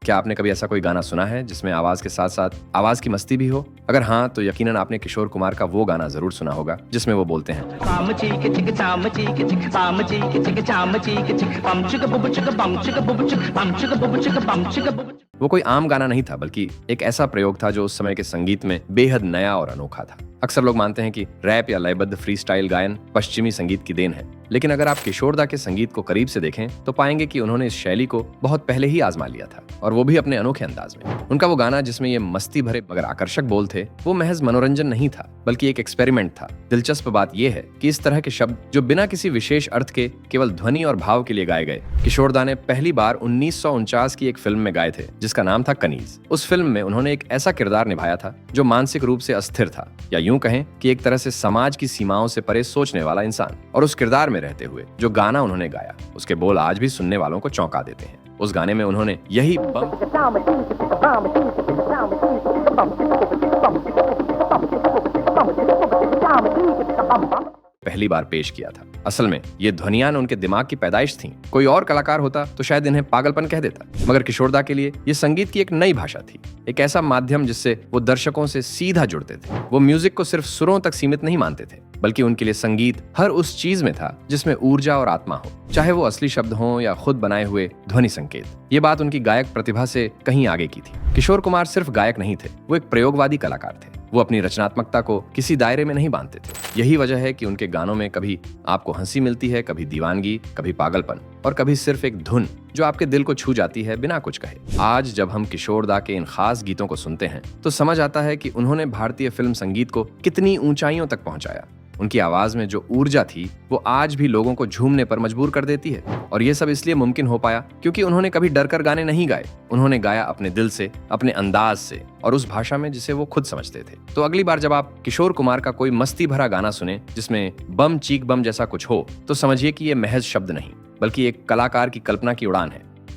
क्या आपने कभी ऐसा कोई गाना सुना है जिसमें आवाज के साथ साथ आवाज की मस्ती भी हो? अगर हाँ, तो यकीनन आपने किशोर कुमार का वो गाना जरूर सुना होगा जिसमें वो बोलते हैं, वो कोई आम गाना नहीं था, बल्कि एक ऐसा प्रयोग था जो उस समय के संगीत में बेहद नया और अनोखा था। अक्सर लोग मानते हैं कि रैप या लयबद्ध फ्रीस्टाइल गायन पश्चिमी संगीत की देन है, लेकिन अगर आप किशोर दा के संगीत को करीब से देखें तो पाएंगे कि उन्होंने इस शैली को बहुत पहले ही आजमा लिया था, और वो भी अपने अनोखे अंदाज में। उनका वो गाना जिसमें ये मस्ती भरे मगर आकर्षक बोल थे, वो महज मनोरंजन नहीं था, बल्कि एक एक्सपेरिमेंट था। दिलचस्प बात यह है कि इस तरह के शब्द जो बिना किसी विशेष अर्थ के केवल ध्वनि और भाव के लिए गाए गए, किशोर दा ने पहली बार 1949 की एक फिल्म में गाए थे जिसका नाम था कनीज। उस फिल्म में उन्होंने एक ऐसा किरदार निभाया था जो मानसिक रूप से अस्थिर था, या यूं कहें कि एक तरह से समाज की सीमाओं से परे सोचने वाला इंसान। और उस किरदार में रहते हुए जो गाना उन्होंने गाया, उसके बोल आज भी सुनने वालों को चौंका देते हैं। उस गाने में उन्होंने यही बम पहली बार पेश किया था। असल में ये ध्वनियां उनके दिमाग की पैदाइश थीं। कोई और कलाकार होता तो शायद इन्हें पागलपन कह देता, मगर किशोर दा के लिए ये संगीत की एक नई भाषा थी, एक ऐसा माध्यम जिससे वो दर्शकों से सीधा जुड़ते थे। वो म्यूजिक को सिर्फ सुरों तक सीमित नहीं मानते थे, बल्कि उनके लिए संगीत हर उस चीज में था जिसमें ऊर्जा और आत्मा हो, चाहे वो असली शब्द हों या खुद बनाए हुए ध्वनि संकेत। ये बात उनकी गायक प्रतिभा से कहीं आगे की थी। किशोर कुमार सिर्फ गायक नहीं थे, वो एक प्रयोगवादी कलाकार थे। वो अपनी रचनात्मकता को किसी दायरे में नहीं बांधते थे। यही वजह है कि उनके गानों में कभी आपको हंसी मिलती है, कभी दीवानगी, कभी पागलपन, और कभी सिर्फ एक धुन जो आपके दिल को छू जाती है बिना कुछ कहे। आज जब हम किशोर दा के इन खास गीतों को सुनते हैं तो समझ आता है कि उन्होंने भारतीय फिल्म संगीत को कितनी ऊंचाइयों तक पहुंचाया। उनकी आवाज में जो ऊर्जा थी वो आज भी लोगों को झूमने पर मजबूर कर देती है, और ये सब इसलिए मुमकिन हो पाया क्योंकि उन्होंने कभी डरकर गाने नहीं गाए। उन्होंने गाया अपने दिल से, अपने अंदाज से, और उस भाषा में जिसे वो खुद समझते थे। तो अगली बार जब आप किशोर कुमार का कोई मस्ती भरा गाना सुने जिसमें बम चीक बम जैसा कुछ हो, तो समझिए कि ये महज शब्द नहीं, बल्कि एक कलाकार की कल्पना की उड़ान है।